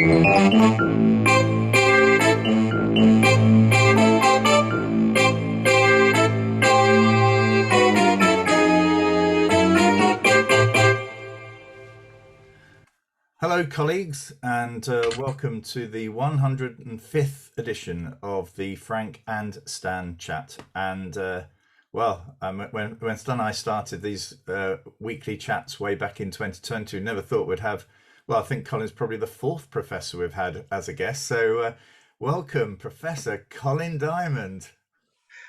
Hello, colleagues, and welcome to the 105th edition of the Frank and Stan chat. And when Stan and I started these weekly chats way back in 2020, we never thought we'd have. Well, I think Colin's probably the fourth professor we've had as a guest. So, welcome, Professor Colin Diamond.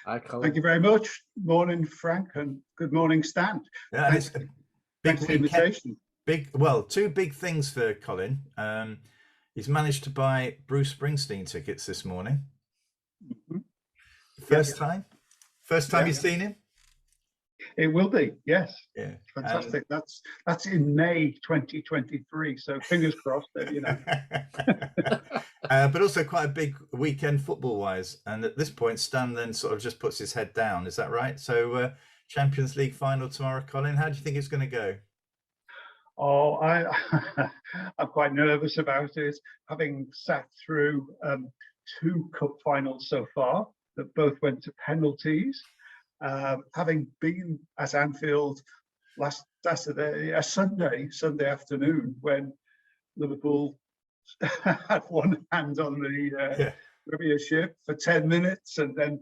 Hi, Colin. Thank you very much. Morning, Frank, and good morning, Stan. Yeah, Thanks for the invitation. Two big things for Colin. He's managed to buy Bruce Springsteen tickets this morning. Mm-hmm. First time you've seen him? It will be, yes. Yeah, fantastic. That's in May 2023. So fingers crossed that but also quite a big weekend football-wise. And at this point, Stan then sort of just puts his head down. Is that right? So Champions League final tomorrow, Colin. How do you think it's going to go? Oh, I'm quite nervous about it. Having sat through 2 cup finals so far that both went to penalties, having been at Anfield last Sunday afternoon when Liverpool had one hand on the premiership for 10 minutes and then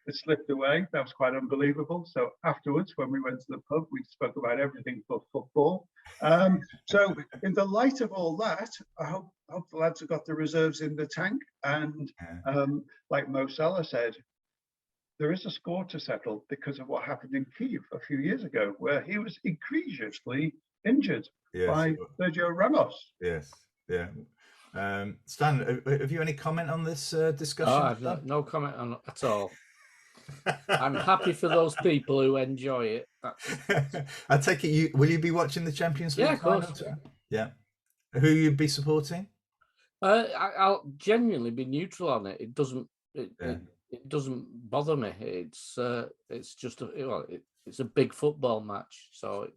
it slipped away. That was quite unbelievable. So afterwards, when we went to the pub, we spoke about everything but football. So in the light of all that, I hope the lads have got the reserves in the tank. And like Mo Salah said, there is a score to settle because of what happened in Kiev a few years ago, where he was egregiously injured by Sergio Ramos. Yes, yeah. Stan, have you any comment on this discussion? Oh, I've no comment on it at all. I'm happy for those people who enjoy it. I take it will you be watching the Champions League? Yeah, of course. Yeah. Who you'd be supporting? I'll genuinely be neutral on it. It doesn't bother me. It's just it's a big football match, so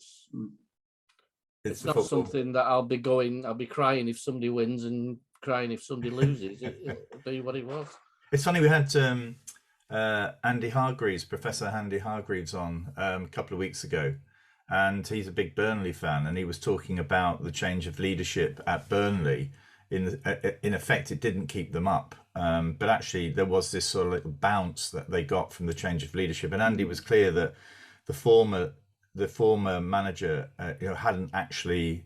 it's not something that I'll be crying if somebody wins and crying if somebody loses. It'll be what it was. It's funny, we had Andy Hargreaves, Professor Andy Hargreaves on a couple of weeks ago, and he's a big Burnley fan, and he was talking about the change of leadership at Burnley. In effect, it didn't keep them up, but actually there was this sort of little bounce that they got from the change of leadership. And Andy was clear that the former manager hadn't actually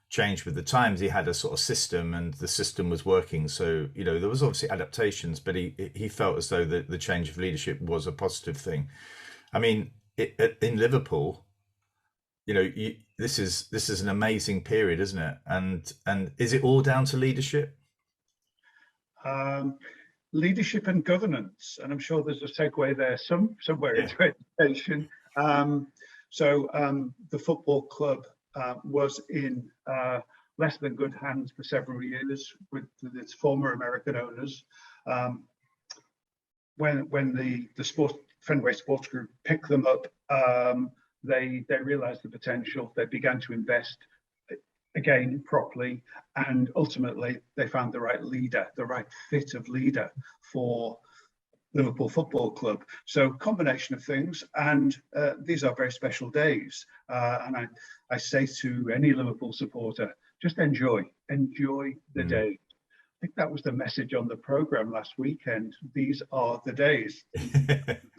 changed with the times. He had a sort of system, and the system was working. So there was obviously adaptations, but he felt as though the change of leadership was a positive thing. I mean, in Liverpool, this is an amazing period, isn't it? And is it all down to leadership? Leadership and governance, and I'm sure there's a segue there somewhere into education. So the football club was in less than good hands for several years with its former American owners. When the Fenway Sports Group picked them up, they realized the potential. They began to invest again properly, and ultimately they found the right leader, the right fit of leader for Liverpool Football Club. So combination of things, and these are very special days. And I say to any Liverpool supporter, just enjoy the day. I think that was the message on the programme last weekend. These are the days.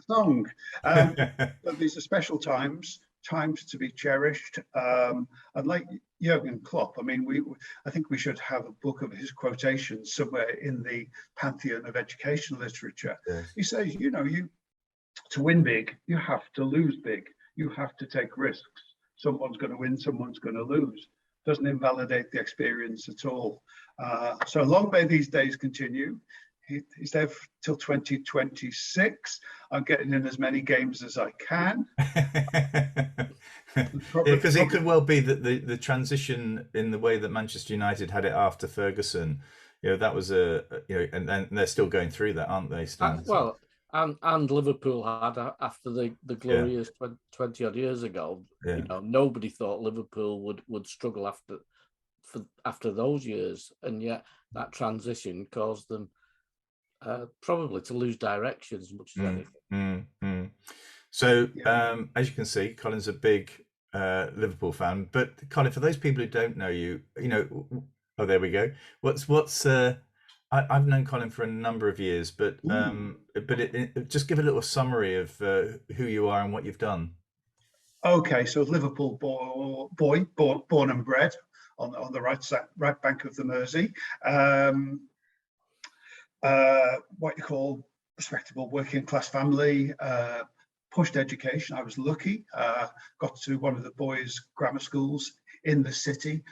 Song. But these are special times to be cherished. And like Jurgen Klopp, I mean, I think we should have a book of his quotations somewhere in the pantheon of education literature. Yes. He says, to win big, you have to lose big. You have to take risks. Someone's going to win, someone's going to lose. Doesn't invalidate the experience at all. So long may these days continue. He's there till 2026. I'm getting in as many games as I can. Because it could well be that the transition in the way that Manchester United had it after Ferguson, that was and they're still going through that, aren't they, Stan? And Liverpool had after the glorious 20 odd years ago. Nobody thought Liverpool would struggle after those years, and yet that transition caused them probably to lose direction as much as anything. So, as you can see, Colin's a big Liverpool fan. But Colin, for those people who don't know you, oh, there we go. I've known Colin for a number of years, but just give a little summary of who you are and what you've done. Okay, so Liverpool boy, born and bred on the right bank of the Mersey. What you call respectable working class family. Pushed education. I was lucky. Got to one of the boys' grammar schools in the city.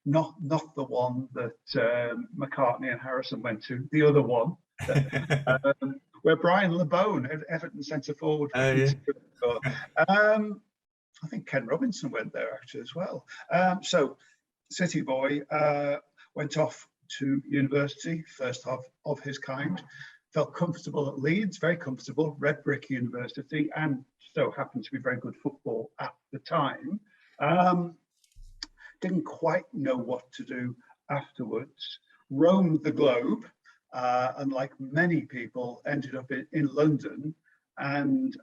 Not the one that McCartney and Harrison went to. The other one, where Brian LeBone, Everton centre forward. I think Ken Robinson went there actually as well. So, city boy, went off to university, first of his kind. Felt comfortable at Leeds, very comfortable, red brick university, and so happened to be very good football at the time. Didn't quite know what to do afterwards. Roamed the globe, and like many people, ended up in London. And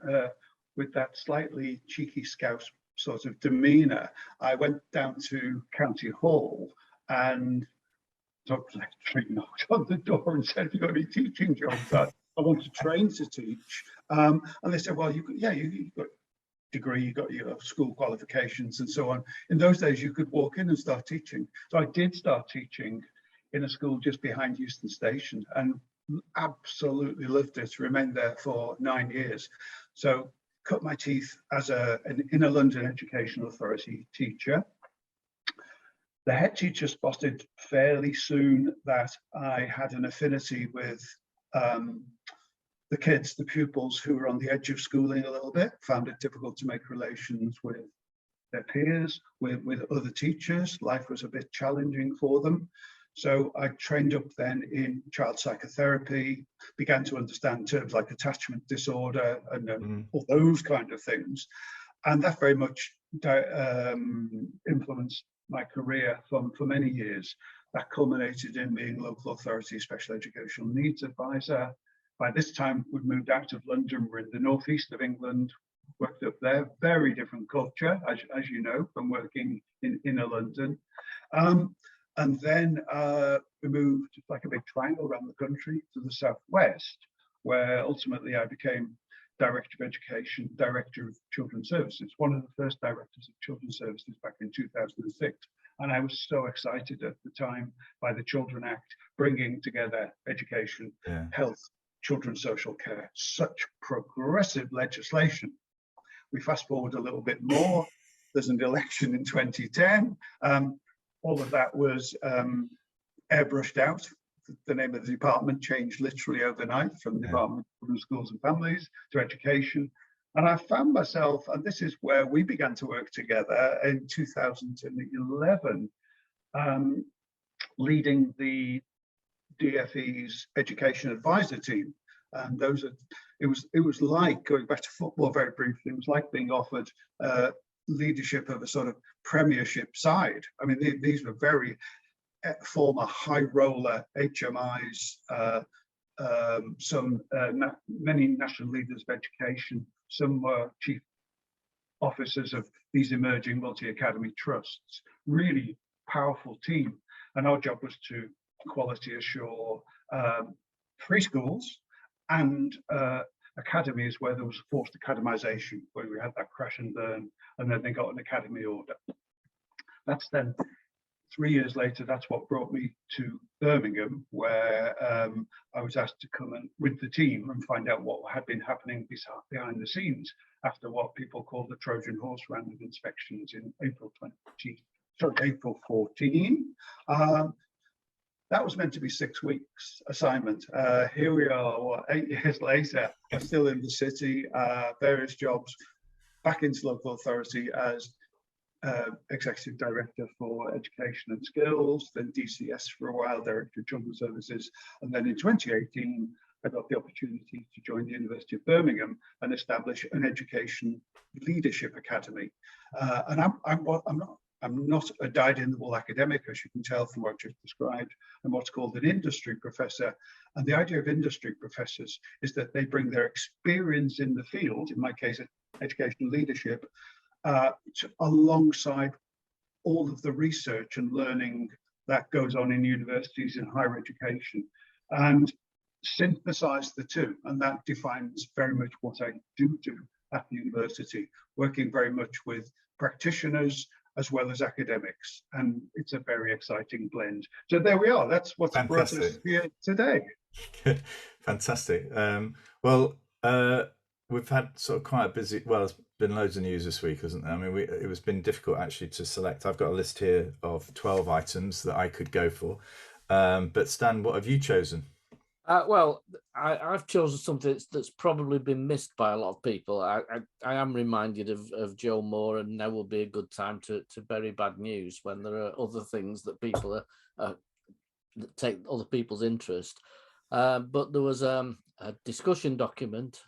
with that slightly cheeky Scouse sort of demeanour, I went down to County Hall and knocked on the door and said, "Have you got any teaching jobs? I want to train to teach." And they said, "Well, you've got a degree, you got your school qualifications and so on." In those days, you could walk in and start teaching. So I did start teaching in a school just behind Euston Station and absolutely loved it. Remained there for 9 years. So cut my teeth as an inner London Educational Authority teacher. The head teacher spotted fairly soon that I had an affinity with the kids, the pupils who were on the edge of schooling a little bit, found it difficult to make relations with their peers, with other teachers. Life was a bit challenging for them. So I trained up then in child psychotherapy, began to understand terms like attachment disorder and all those kind of things. And that very much influenced my career for many years. That culminated in being local authority special educational needs advisor. By this time, we'd moved out of London. We're in the northeast of England, worked up there. Very different culture, as you know, from working in inner London. And then we moved like a big triangle around the country to the southwest, where ultimately I became Director of Education, Director of Children's Services, one of the first directors of Children's Services back in 2006. And I was so excited at the time by the Children Act, bringing together education, health, children's social care, such progressive legislation. We fast forward a little bit more. There's an election in 2010. All of that was airbrushed out. The name of the department changed literally overnight from the Department of Children, Schools and Families to Education. And I found myself, and this is where we began to work together in 2011, leading the DFE's education advisor team. And it was like, going back to football very briefly, it was like being offered leadership of a sort of premiership side. I mean, these were very former high roller HMIs, many national leaders of education, some were chief officers of these emerging multi-academy trusts. Really powerful team. And our job was to quality assure free schools and academies where there was forced academization, where we had that crash and burn, and then they got an academy order. That's then 3 years later, that's what brought me to Birmingham, where I was asked to come in with the team and find out what had been happening behind the scenes after what people call the Trojan Horse round of inspections in April 14. That was meant to be 6 weeks assignment. Here we are, 8 years later, I'm still in the city, various jobs, back into local authority as Executive Director for Education and Skills, then DCS for a while, Director of Children's Services. And then in 2018, I got the opportunity to join the University of Birmingham and establish an education leadership academy. And I'm not I'm not a dyed-in-the-wool academic, as you can tell from what I've just described. I'm what's called an industry professor. And the idea of industry professors is that they bring their experience in the field, in my case, educational leadership, alongside all of the research and learning that goes on in universities and higher education, and synthesize the two. And that defines very much what I do at the university, working very much with practitioners as well as academics. And it's a very exciting blend. So there we are. That's what's brought us here today. Fantastic. We've had sort of quite a busy, well, it's been loads of news this week, hasn't there? I mean, it's been difficult actually to select. I've got a list here of 12 items that I could go for. But Stan, what have you chosen? I've chosen something that's probably been missed by a lot of people. I am reminded of Joe Moore, and now will be a good time to bury bad news when there are other things that people that take other people's interest. But there was a discussion document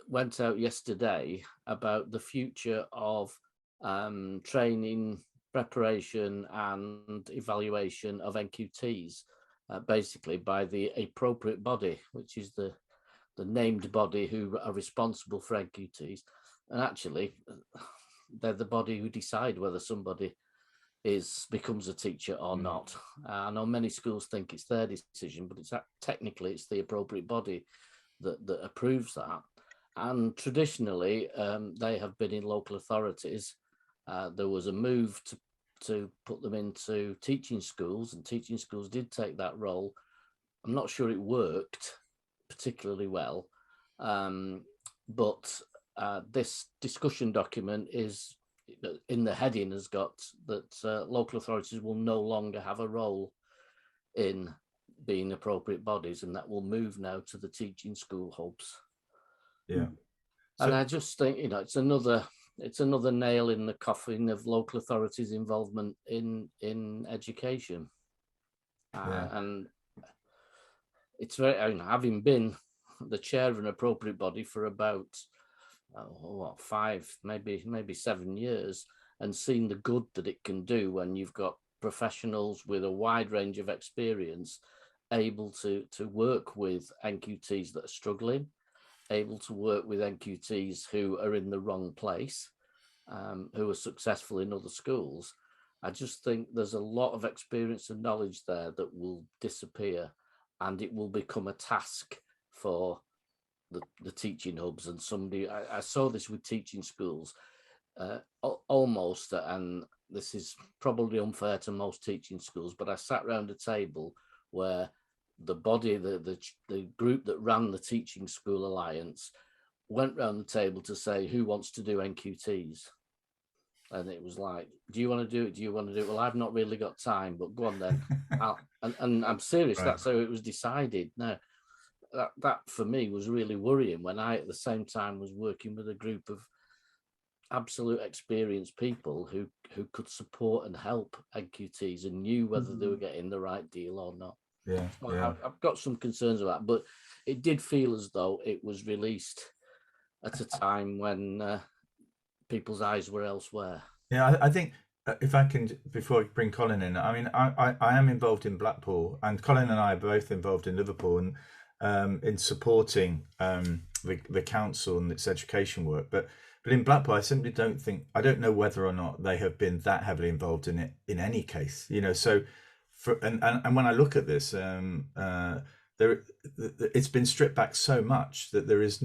went out yesterday about the future of training, preparation and evaluation of NQTs, basically by the appropriate body, which is the named body who are responsible for NQTs. And actually, they're the body who decide whether somebody becomes a teacher or not. I know many schools think it's their decision, but technically it's the appropriate body that approves that. And traditionally, they have been in local authorities. There was a move to put them into teaching schools, and teaching schools did take that role. I'm not sure it worked particularly well, but this discussion document is in the heading has got that local authorities will no longer have a role in being appropriate bodies, and that will move now to the teaching school hubs. Yeah. And I just think, it's another nail in the coffin of local authorities' involvement in education. And it's very, having been the chair of an appropriate body for about 5, maybe 7 years, and seen the good that it can do when you've got professionals with a wide range of experience able to work with NQTs that are struggling, able to work with NQTs who are in the wrong place, who are successful in other schools. I just think there's a lot of experience and knowledge there that will disappear, and it will become a task for the teaching hubs. And I saw this with teaching schools almost, and this is probably unfair to most teaching schools, but I sat around a table where the body, the group that ran the Teaching School Alliance went round the table to say, who wants to do NQTs? And it was like, do you want to do it? Do you want to do it? Well, I've not really got time, but go on then. And I'm serious, right. That's how it was decided. Now, that for me was really worrying when I, at the same time, was working with a group of absolute experienced people who could support and help NQTs and knew whether they were getting the right deal or not. Yeah, I've got some concerns about that, but it did feel as though it was released at a time when people's eyes were elsewhere. Yeah, I think if I can, before I bring Colin in, I mean, I am involved in Blackpool, and Colin and I are both involved in Liverpool, and in supporting the council and its education work. But in Blackpool, I simply I don't know whether or not they have been that heavily involved in it in any case. So. And when I look at this, it's been stripped back so much that there is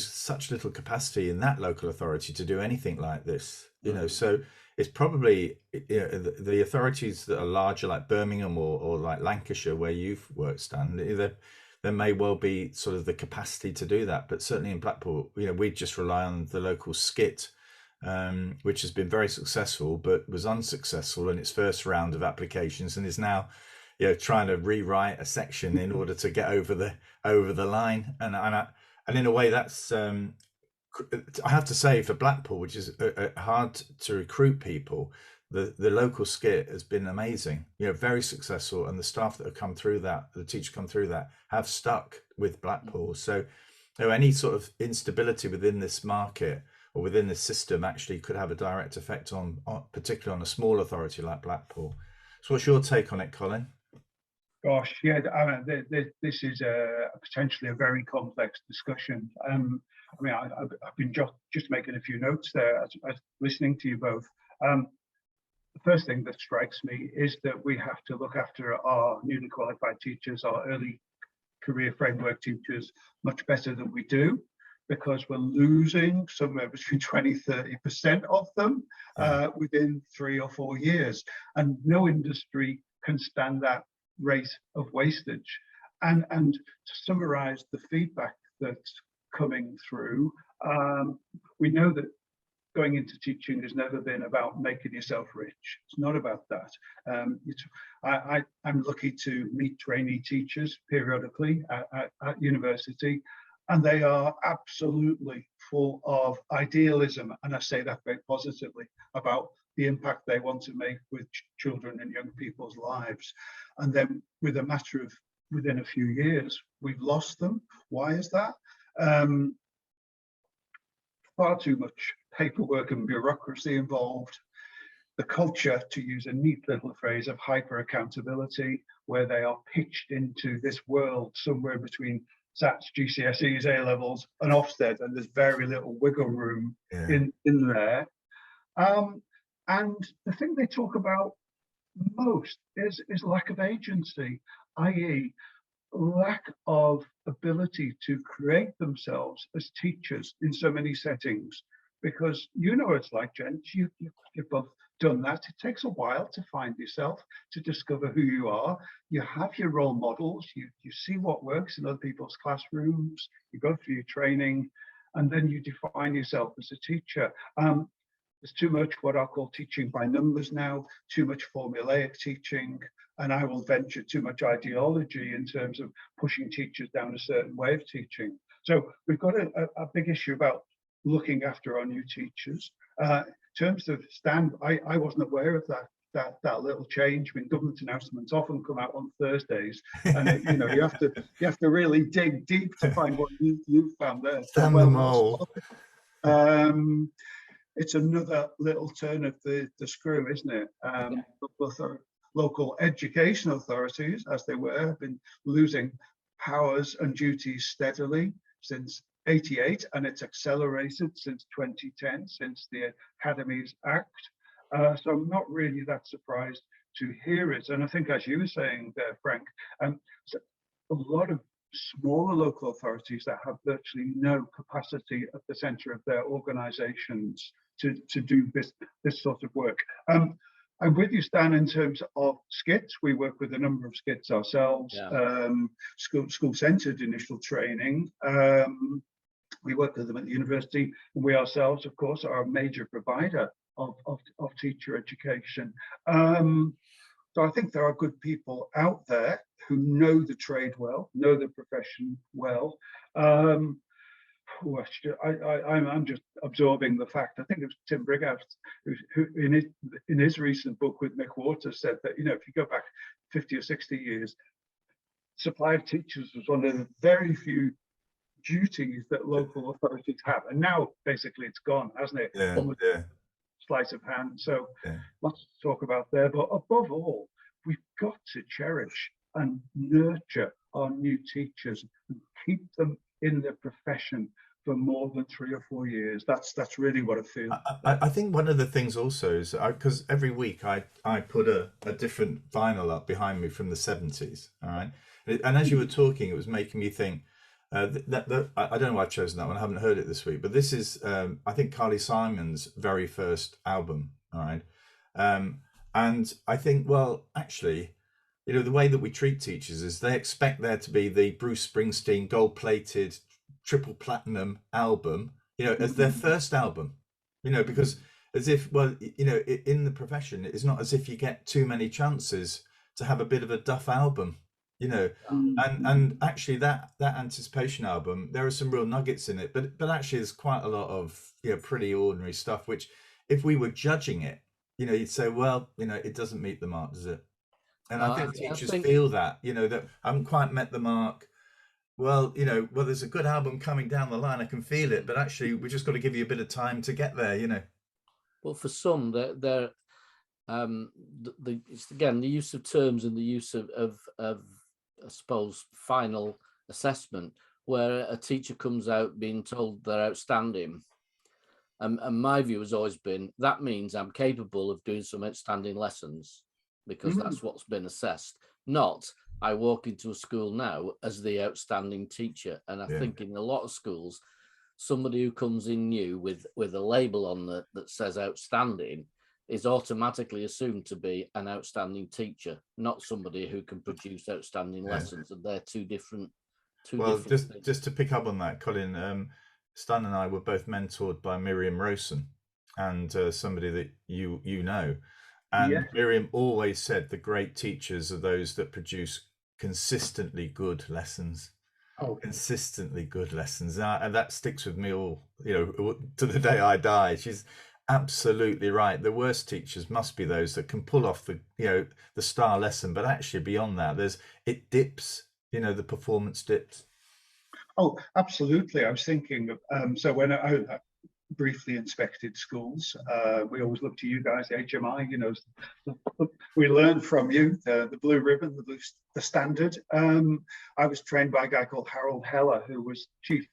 such little capacity in that local authority to do anything like this. So it's probably the authorities that are larger, like Birmingham or like Lancashire, where you've worked, Stan. There may well be sort of the capacity to do that, but certainly in Blackpool, we just rely on the local skit. Which has been very successful, but was unsuccessful in its first round of applications, and is now, trying to rewrite a section in order to get over the line. And in a way, that's I have to say, for Blackpool, which is hard to recruit people, the local skit has been amazing. Very successful, and the staff that have come through that, the teachers come through that, have stuck with Blackpool. So, any sort of instability within this market, or within the system actually could have a direct effect on particularly on a small authority like Blackpool. So what's your take on it, Colin? Gosh, yeah, this is potentially a very complex discussion. I mean, I've been just making a few notes there as listening to you both. The first thing that strikes me is that we have to look after our newly qualified teachers, our early career framework teachers, much better than we do, because we're losing somewhere between 20–30% of them within 3 or 4 years. And no industry can stand that rate of wastage. And to summarize the feedback that's coming through, we know that going into teaching has never been about making yourself rich. It's not about that. I'm lucky to meet trainee teachers periodically at university, and they are absolutely full of idealism, and I say that very positively, about the impact they want to make with children and young people's lives. And then within a few years, we've lost them. Why is that? Far too much paperwork and bureaucracy involved. The culture, to use a neat little phrase, of hyper accountability, where they are pitched into this world somewhere between SATs, GCSEs, A levels, and Ofsted, and there's very little wiggle room in there. And the thing they talk about most is lack of agency, i.e., lack of ability to create themselves as teachers in so many settings. Because you know it's like, gents, you've both done that. It takes a while to find yourself, to discover who you are. You have your role models, you see what works in other people's classrooms, you go through your training, and then you define yourself as a teacher. There's too much what I call teaching by numbers now, too much formulaic teaching, and I will venture too much ideology in terms of pushing teachers down a certain way of teaching. So we've got a big issue about looking after our new teachers. In terms of I wasn't aware of that little change. I mean, government announcements often come out on Thursdays, and you have to really dig deep to find what you found there. Damn them all. It's another little turn of the screw, isn't it? Local education authorities, as they were, have been losing powers and duties steadily since '88, and it's accelerated since 2010, since the Academies Act. So I'm not really that surprised to hear it. And I think, as you were saying there, Frank, so a lot of smaller local authorities that have virtually no capacity at the centre of their organisations to do this sort of work. I'm with you, Stan, in terms of skits. We work with a number of skits ourselves, school-centred initial training. We work with them at the university, and we ourselves, of course, are a major provider of teacher education. So I think there are good people out there who know the trade well, know the profession well. I'm just absorbing the fact. I think it was Tim Brighouse who in his recent book with Mick Waters said that, if you go back 50 or 60 years, supply of teachers was one of the very few duties that local authorities have, and now basically it's gone, hasn't it? Sleight of hand. So lots to talk about there, but above all, we've got to cherish and nurture our new teachers and keep them in the profession for more than 3 or 4 years. That's really what I feel. I think one of the things also is, because every week I put a different vinyl up behind me from the 70s, all right? And as you were talking, it was making me think, I don't know why I've chosen that one. I haven't heard it this week, but this is, I think, Carly Simon's very first album. All right. And I think, well, actually, the way that we treat teachers is they expect there to be the Bruce Springsteen gold-plated triple platinum album, as their first album, because as if, well, in the profession, it's not as if you get too many chances to have a bit of a duff album. And actually that anticipation album, there are some real nuggets in it, but actually there's quite a lot of pretty ordinary stuff, which if we were judging it, you'd say, well, it doesn't meet the mark, does it? And I think teachers feel that, that I haven't quite met the mark. well, well, there's a good album coming down the line. I can feel it, but actually, we just got to give you a bit of time to get there. But for some, they're it's again the use of terms and the use of I suppose final assessment, where a teacher comes out being told they're outstanding. And my view has always been that means I'm capable of doing some outstanding lessons, because that's what's been assessed. Not I walk into a school now as the outstanding teacher. And I think in a lot of schools, somebody who comes in new with a label on that says outstanding is automatically assumed to be an outstanding teacher, not somebody who can produce outstanding lessons. And they're two different things. Just to pick up on that, Colin, Stan and I were both mentored by Miriam Rosen, and somebody that you know. And Miriam always said the great teachers are those that produce consistently good lessons. Consistently good lessons, and that sticks with me all, to the day I die. She's absolutely right. The worst teachers must be those that can pull off the star lesson, but actually beyond that, it dips. The performance dips. Oh, absolutely. I was thinking of so when I briefly inspected schools, we always look to you guys, the HMI. We learned from you the blue ribbon, the standard. I was trained by a guy called Harold Heller, who was chief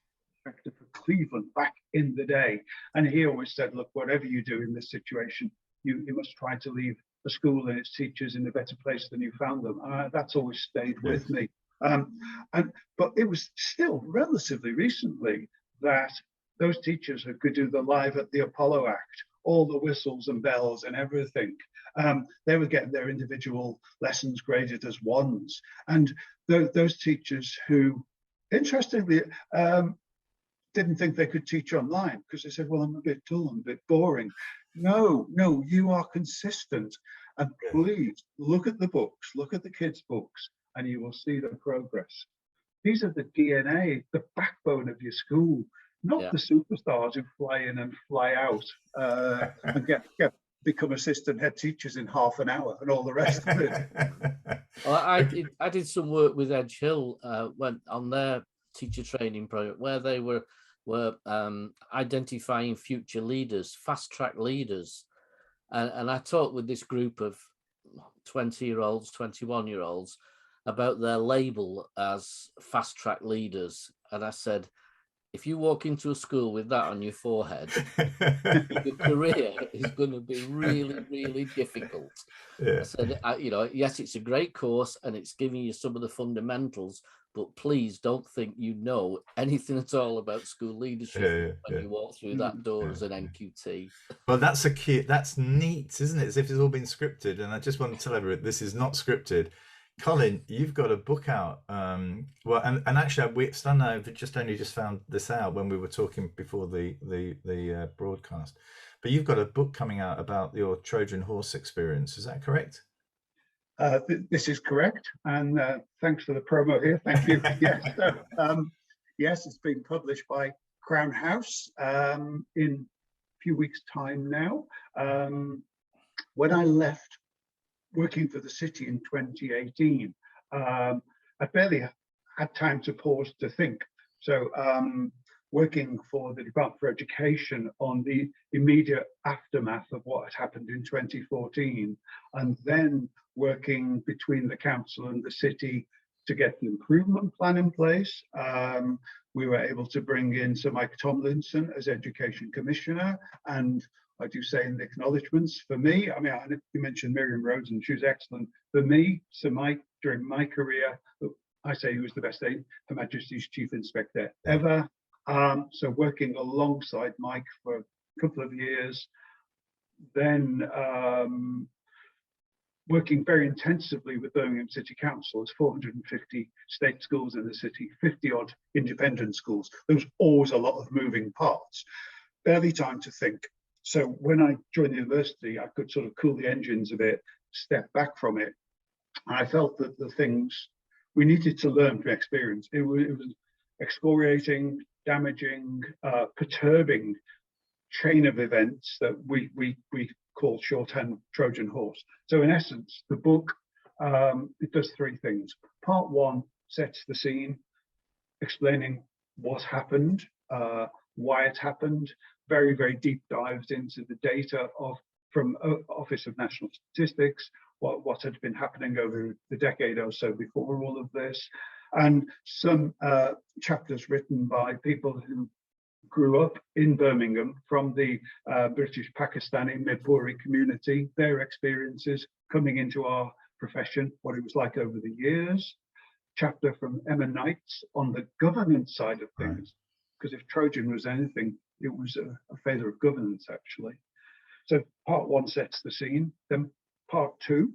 inspector for Cleveland back in the day, and he always said, look, whatever you do in this situation, you must try to leave the school and its teachers in a better place than you found them. That's always stayed with me. But it was still relatively recently that those teachers who could do the live at the Apollo act, all the whistles and bells and everything, they were getting their individual lessons graded as ones. And those teachers who, interestingly, didn't think they could teach online because they said, well, I'm a bit dull, I'm a bit boring. No, you are consistent. And please look at the books, look at the kids' books, and you will see the progress. These are the DNA, the backbone of your school, not the superstars who fly in and fly out and become assistant head teachers in half an hour and all the rest of it. Well, I did some work with Edge Hill when on their teacher training project, where they were identifying future leaders, fast track leaders, and I talked with this group of 20-year-olds, 21-year-olds about their label as fast track leaders, and I said, if you walk into a school with that on your forehead, your career is going to be really, really difficult. I said, yes, it's a great course and it's giving you some of the fundamentals, but please don't think you know anything at all about school leadership when you walk through that door as an NQT. Well, that's neat, isn't it? As if it's all been scripted. And I just want to tell everyone, this is not scripted. Colin, you've got a book out. Well, and actually, Stan and I have just found this out when we were talking before the broadcast. But you've got a book coming out about your Trojan Horse experience. Is that correct? This is correct, and thanks for the promo here. Thank you. Yes, it's being published by Crown House in a few weeks' time now. When I left working for the city in 2018, I barely had time to pause to think. So working for the Department for Education on the immediate aftermath of what had happened in 2014, and then working between the council and the city to get the improvement plan in place. We were able to bring in Sir Mike Tomlinson as Education Commissioner, and I do say in the acknowledgements, for me, I mean, you mentioned Miriam Rosen, she was excellent. For me, Sir Mike, during my career, I say he was the best Her Majesty's Chief Inspector ever. So working alongside Mike for a couple of years, then working very intensively with Birmingham City Council. There's 450 state schools in the city, 50 odd independent schools. There was always a lot of moving parts, barely time to think. So when I joined the university, I could sort of cool the engines a bit, step back from it. And I felt that the things we needed to learn from experience, it was excoriating, damaging, perturbing chain of events that we call shorthand Trojan Horse. So in essence, the book, it does three things. Part one sets the scene. explaining what happened, why it happened, very, very deep dives into the data from Office of National Statistics, what had been happening over the decade or so before all of this, and some chapters written by people who grew up in Birmingham from the British Pakistani Mirpuri community, their experiences coming into our profession, what it was like over the years. Chapter from Emma Knights on the governance side of things, because if Trojan was anything, it was a failure of governance, actually. So part one sets the scene. Then part two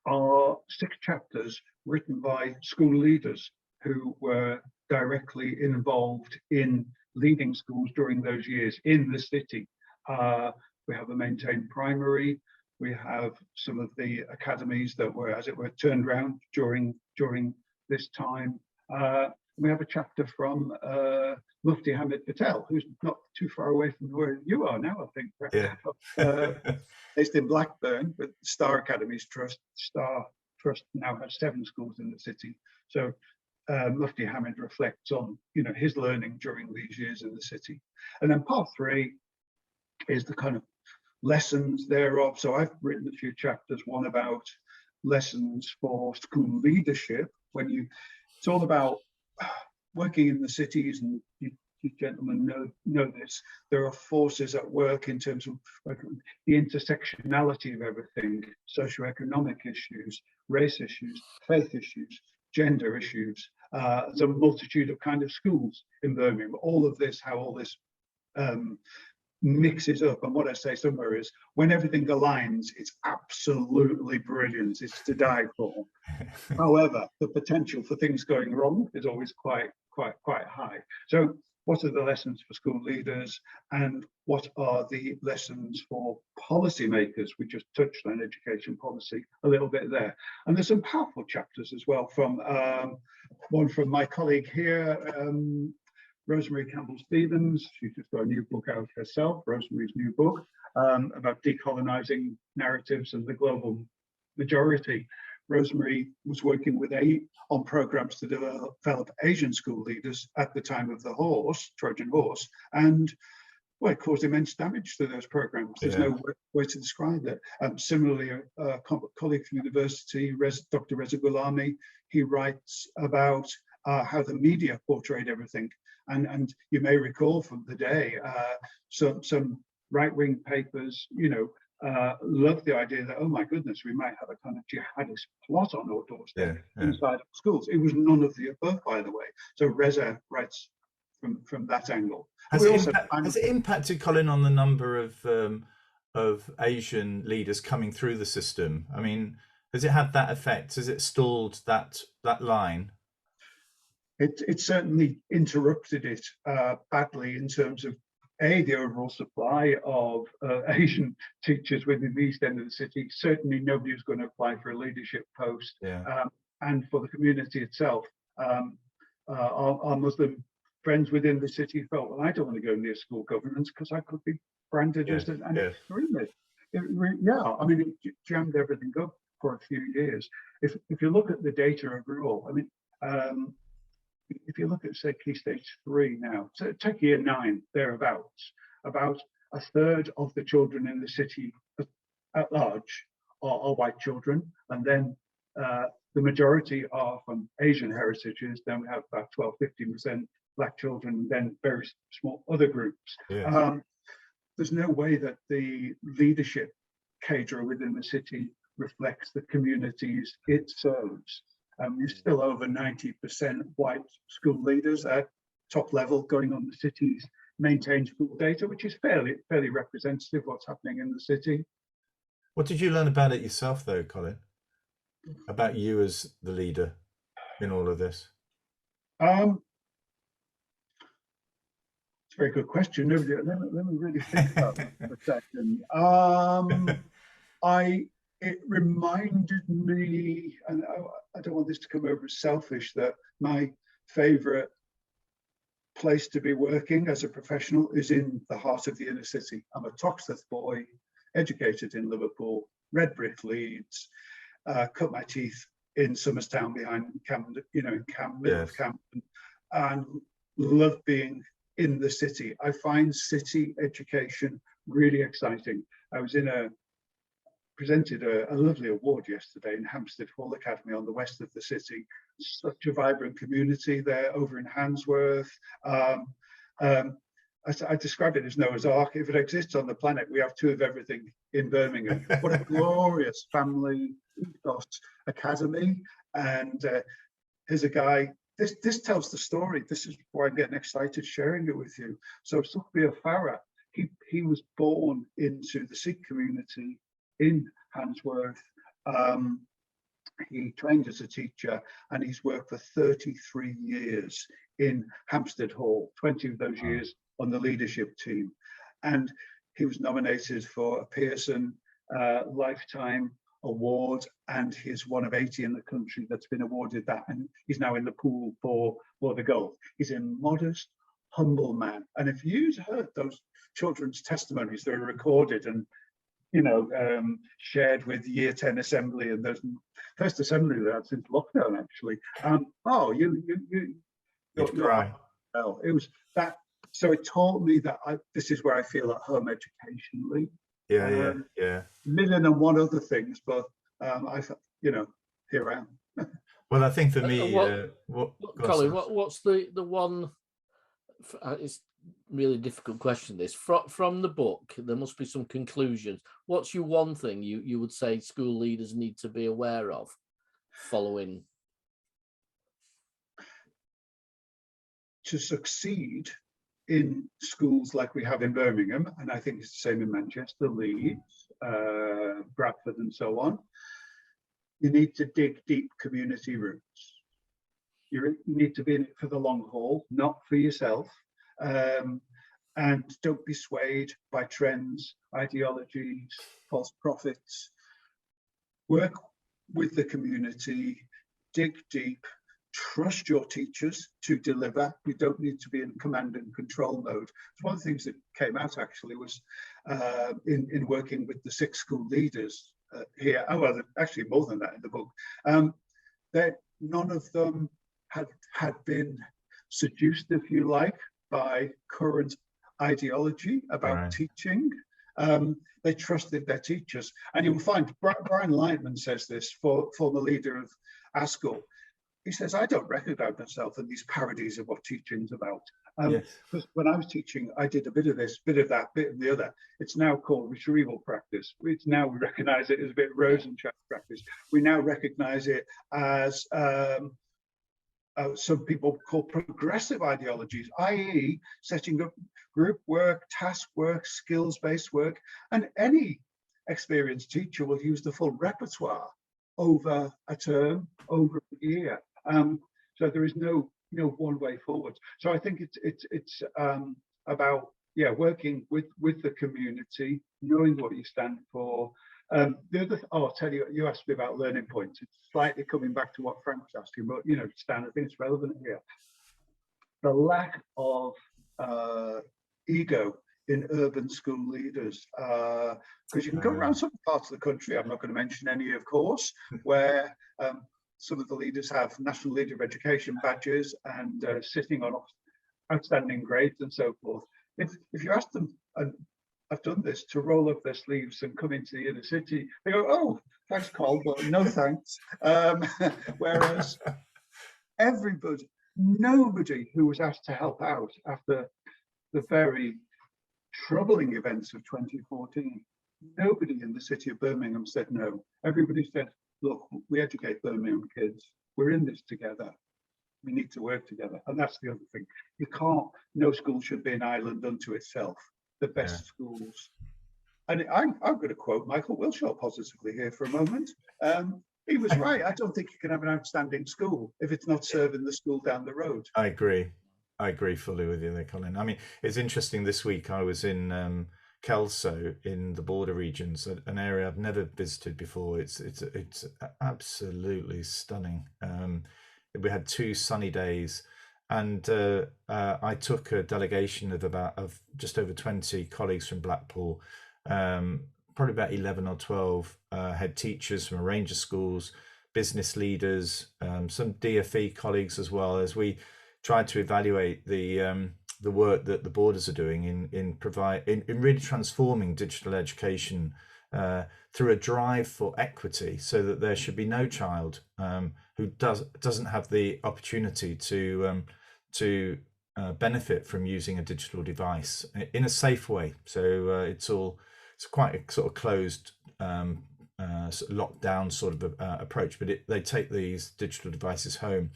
are 6 chapters written by school leaders who were directly involved in leading schools during those years in the city. We have a maintained primary. We have some of the academies that were, as it were, turned around during this time. We have a chapter from Mufti Hamid Patel, who's not too far away from where you are now, I think. Yeah. Based in Blackburn, but Star Academies Trust. Star Trust now has 7 schools in the city. So Mufti Hamid reflects on, his learning during these years in the city. And then part 3 is the kind of lessons thereof. So I've written a few chapters, one about lessons for school leadership. It's all about working in the cities, and you gentlemen know this. There are forces at work in terms of the intersectionality of everything: socioeconomic issues, race issues, faith issues, gender issues. There's a multitude of kind of schools in Birmingham. All of this, how all this mixes up. And what I say somewhere is, when everything aligns, it's absolutely brilliant. It's to die for. However, the potential for things going wrong is always quite high. So what are the lessons for school leaders, and what are the lessons for policymakers? We just touched on education policy a little bit there. And there's some powerful chapters as well, from one from my colleague here, Rosemary Campbell-Stevens. She's just got a new book out herself, Rosemary's new book, about decolonizing narratives and the global majority. Rosemary was working with on programs to develop Asian school leaders at the time of the Trojan Horse, and it caused immense damage to those programs. There's no way to describe it. Similarly, a colleague from university, Dr. Reza Gulami, he writes about how the media portrayed everything. And you may recall from the day, some right-wing papers, loved the idea that, oh my goodness, we might have a kind of jihadist plot on our doorstep inside of schools. It was none of the above, by the way. So Reza writes from that angle. Has it impacted, Colin, on the number of Asian leaders coming through the system? I mean, has it had that effect? Has it stalled that line? It certainly interrupted it badly in terms of the overall supply of Asian teachers within the east end of the city. Certainly nobody was going to apply for a leadership post. And for the community itself, our Muslim friends within the city felt, well, I don't want to go near school governance because I could be branded as an extremist. I mean, it jammed everything up for a few years. If you look at the data overall, I mean, if you look at, say, Key Stage 3 now, so take year 9, thereabouts, about a third of the children in the city at large are white children, and then the majority are from Asian heritages. Then we have about 12-15% Black children, and then very small other groups. There's no way that the leadership cadre within the city reflects the communities it serves. You're still over 90% white school leaders at top level going on the city's maintained school data, which is fairly representative of what's happening in the city. What did you learn about it yourself, though, Colin? About you as the leader in all of this? It's a very good question. Let me really think about that for a second. It reminded me, and I don't want this to come over as selfish, that my favourite place to be working as a professional is in the heart of the inner city. I'm a Toxteth boy, educated in Liverpool, read Brit Leeds, cut my teeth in Somerstown behind Camden, in middle Yes. of Camden, and love being in the city. I find city education really exciting. I was presented a lovely award yesterday in Hampstead Hall Academy on the west of the city. Such a vibrant community there over in Handsworth. I describe it as Noah's Ark. If it exists on the planet, we have two of everything in Birmingham. What a glorious family ethos academy. And here's a guy, this tells the story. This is why I'm getting excited sharing it with you. So Sophia Farah, he was born into the Sikh community in Handsworth. He trained as a teacher, and he's worked for 33 years in Hampstead Hall, 20 of those years on the leadership team. And he was nominated for a Pearson Lifetime Award, and he's one of 80 in the country that's been awarded that. And he's now in the pool for the gold. He's a modest, humble man. And if you've heard those children's testimonies that are recorded and shared with Year 10 Assembly, and there's first assembly they had since lockdown, actually. You'll cry. Well, it was that. So it taught me that this is where I feel at home educationally. Yeah. Million and one other things, but here I am. Well, I think for me, Colin, what's the one? It's really difficult question. This from the book, there must be some conclusions. What's your one thing you would say school leaders need to be aware of following? To succeed in schools like we have in Birmingham, and I think it's the same in Manchester, Leeds, Bradford, and so on, you need to dig deep community roots. You need to be in it for the long haul, not for yourself. And don't be swayed by trends, ideologies, false prophets. Work with the community, dig deep, trust your teachers to deliver. You don't need to be in command and control mode. It's one of the things that came out actually was in working with the 6 school leaders here. Oh, well, actually more than that in the book. That none of them had been seduced, if you like, by current ideology about teaching. They trusted their teachers. And you'll find Brian Lightman says this, former leader of ASCL. He says, I don't recognize myself in these parodies of what teaching's about. Because when I was teaching, I did a bit of this, bit of that, bit of the other. It's now called retrieval practice. We recognize it as a bit Rorschach practice. We now recognize it as some people call progressive ideologies, i.e. setting up group work, task work, skills-based work, and any experienced teacher will use the full repertoire over a term, over a year. So there is no one way forward. So I think it's about working with the community, knowing what you stand for. I'll tell you, you asked me about learning points. It's slightly coming back to what Frank was asking, but Stan, I think it's relevant here. The lack of ego in urban school leaders, because you can go around some parts of the country, I'm not going to mention any, of course, where some of the leaders have National Leader of Education badges and sitting on outstanding grades and so forth. If you ask them, and I've done this, to roll up their sleeves and come into the inner city, they go, oh, thanks, Col, but no thanks. Whereas nobody who was asked to help out after the very troubling events of 2014, nobody in the city of Birmingham said no. Everybody said, look, we educate Birmingham kids. We're in this together. We need to work together. And that's the other thing. No school should be an island unto itself. The best schools. And I'm going to quote Michael Wilshaw positively here for a moment. He was right. I don't think you can have an outstanding school if it's not serving the school down the road. I agree fully with you there, Colin. I mean, it's interesting. This week I was in Kelso in the border regions, an area I've never visited before. It's absolutely stunning. We had 2 sunny days, and I took a delegation of just over 20 colleagues from Blackpool, probably about 11 or 12 head teachers from a range of schools, business leaders, some DFE colleagues as well, as we tried to evaluate the work that the borders are doing in really transforming digital education through a drive for equity, so that there should be no child who doesn't have the opportunity to benefit from using a digital device in a safe way. So it's quite a sort of closed, locked down sort of approach, but they take these digital devices home.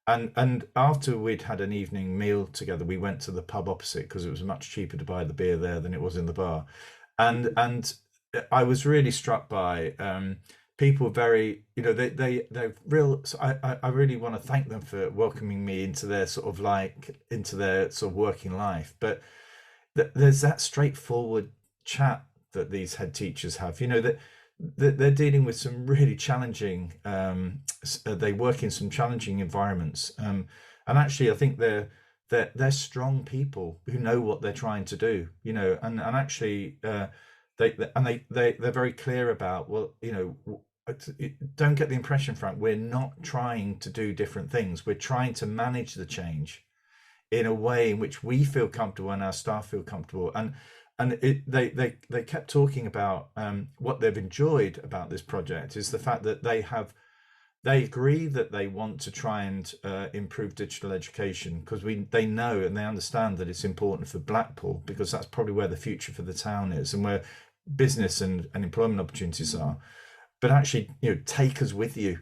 And after we'd had an evening meal together, we went to the pub opposite, because it was much cheaper to buy the beer there than it was in the bar. And I was really struck by people very, they're real. So I really want to thank them for welcoming me into their sort of working life. But there's that straightforward chat that these head teachers have, that they're dealing with some really challenging, they work in some challenging environments, and actually I think they're strong people who know what they're trying to do, and actually they're very clear about, well, don't get the impression, Frank, we're not trying to do different things. We're trying to manage the change in a way in which we feel comfortable and our staff feel comfortable. And they kept talking about what they've enjoyed about this project is the fact that they agree that they want to try and improve digital education, because they know and they understand that it's important for Blackpool, because that's probably where the future for the town is and where business and employment opportunities are. But actually, take us with you,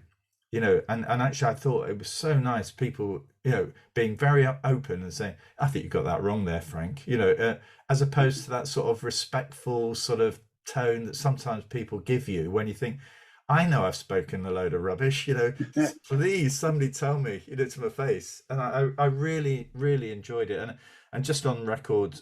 and actually I thought it was so nice, people, being very open and saying, I think you got that wrong there, Frank, as opposed to that sort of respectful sort of tone that sometimes people give you when you think, I know I've spoken a load of rubbish, please somebody tell me, to my face. And I really, really enjoyed it. And just on record,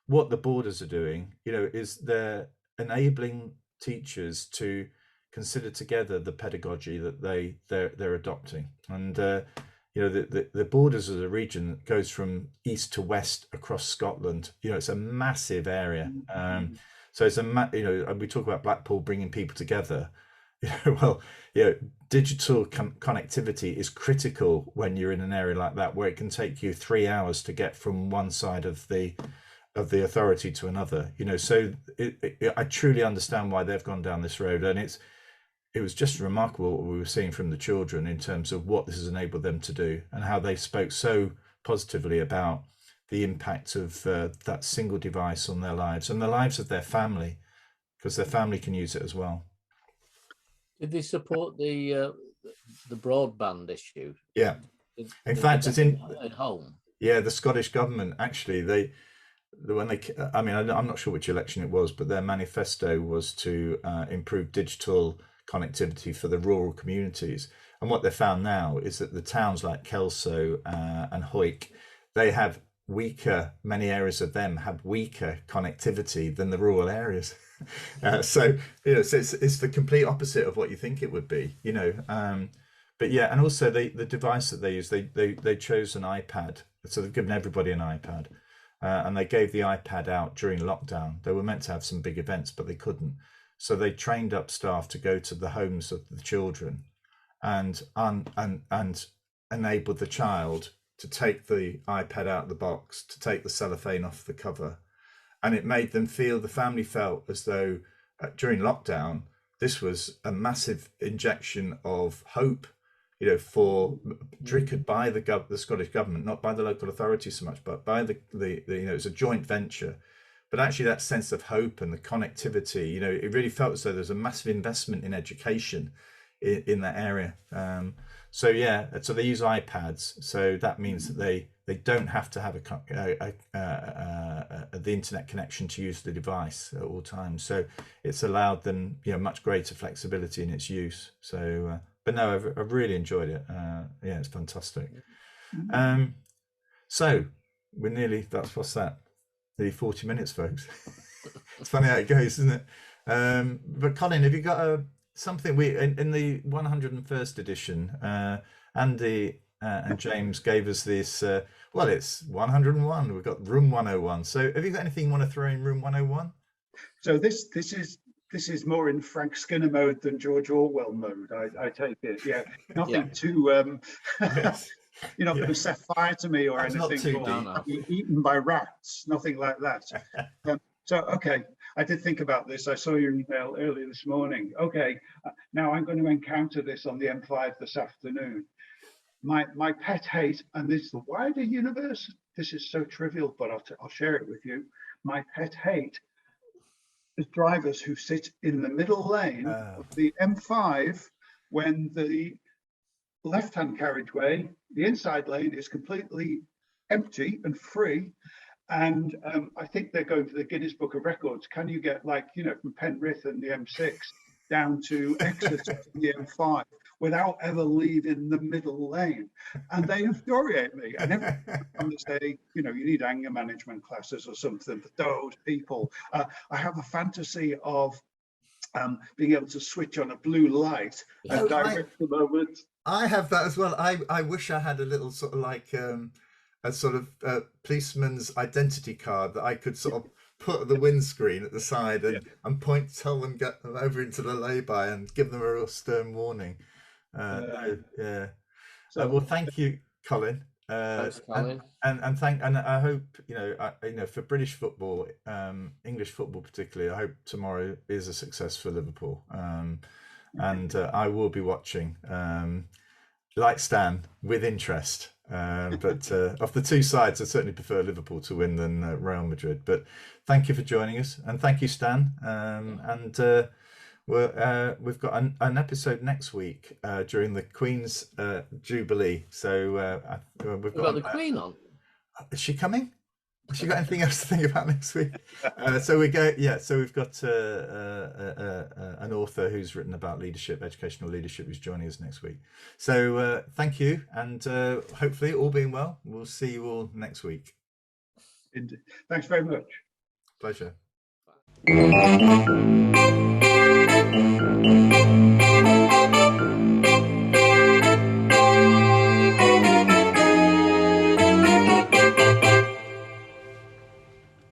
what the borders are doing, is they're enabling teachers to consider together the pedagogy that they're adopting. And the borders as a region that goes from east to west across Scotland, it's a massive area. So it's we talk about Blackpool bringing people together. Well, digital connectivity is critical when you're in an area like that, where it can take you 3 hours to get from one side of the authority to another. So I truly understand why they've gone down this road, and it was just remarkable what we were seeing from the children in terms of what this has enabled them to do, and how they spoke so positively about the impact of that single device on their lives and the lives of their family, because their family can use it as well. Did they support the broadband issue? Yeah. In fact, it's in at home. Yeah, the Scottish government actually, I'm not sure which election it was, but their manifesto was to improve digital connectivity for the rural communities. And what they found now is that the towns like Kelso and Hoyk, many areas of them have weaker connectivity than the rural areas. So it's the complete opposite of what you think it would be, but yeah. And also the device that they use, they chose an iPad, so they've given everybody an iPad, and they gave the iPad out during lockdown. They were meant to have some big events, but they couldn't, so they trained up staff to go to the homes of the children and enabled the child to take the iPad out of the box, to take the cellophane off the cover. And it made them feel, the family felt as though during lockdown, this was a massive injection of hope, triggered by the Scottish government, not by the local authorities so much, but by it's a joint venture. But actually that sense of hope and the connectivity, it really felt as though there's a massive investment in education in that area. So they use iPads. So that means that they don't have to have the internet connection to use the device at all times. So it's allowed them, much greater flexibility in its use. So, but no, I've really enjoyed it. It's fantastic. So we're nearly, nearly 40 minutes, folks. It's funny how it goes, isn't it? But Colin, have you got something in the 101st edition, Andy and James gave us this, it's 101, we've got room 101. So have you got anything you want to throw in room 101? So this is this is more in Frank Skinner mode than George Orwell mode. I take it. Yeah, nothing too. Yes. You're not going to set fire to me or That's not anything, too or deep. be eaten by rats. Nothing like that. So, okay, I did think about this. I saw your email earlier this morning. Okay, now I'm going to encounter this on the M5 this afternoon. My pet hate, and this is the wider universe. This is so trivial, but I'll share it with you. My pet hate is drivers who sit in the middle lane of the M5 when the left-hand carriageway, the inside lane, is completely empty and free. And I think they're going to the Guinness Book of Records. Can you get, like, you know, from Penrith and the M6 down to Exeter to the M5 without ever leaving the middle lane? And they infuriate me. And every time they say, you know, you need anger management classes or something for those people. I have a fantasy of being able to switch on a blue light and direct them over. I have that as well. I wish I had a little sort of like a sort of policeman's identity card that I could sort of put at the windscreen at the side and point, tell them, get them over into the lay-by and give them a real stern warning. So, well, thank you, Colin. Thanks, Colin. And I hope, you know, for British football, English football particularly, I hope tomorrow is a success for Liverpool. And I will be watching, like Stan, with interest. But of the two sides, I certainly prefer Liverpool to win than Real Madrid. But thank you for joining us, and thank you, Stan. We've got an episode next week during the Queen's Jubilee. So we've got the Queen on. Is she coming? Has she got anything else to think about next week? So we go. Yeah. So we've got an author who's written about leadership, educational leadership, who's joining us next week. So thank you, and hopefully, all being well, we'll see you all next week. Thanks very much. Pleasure.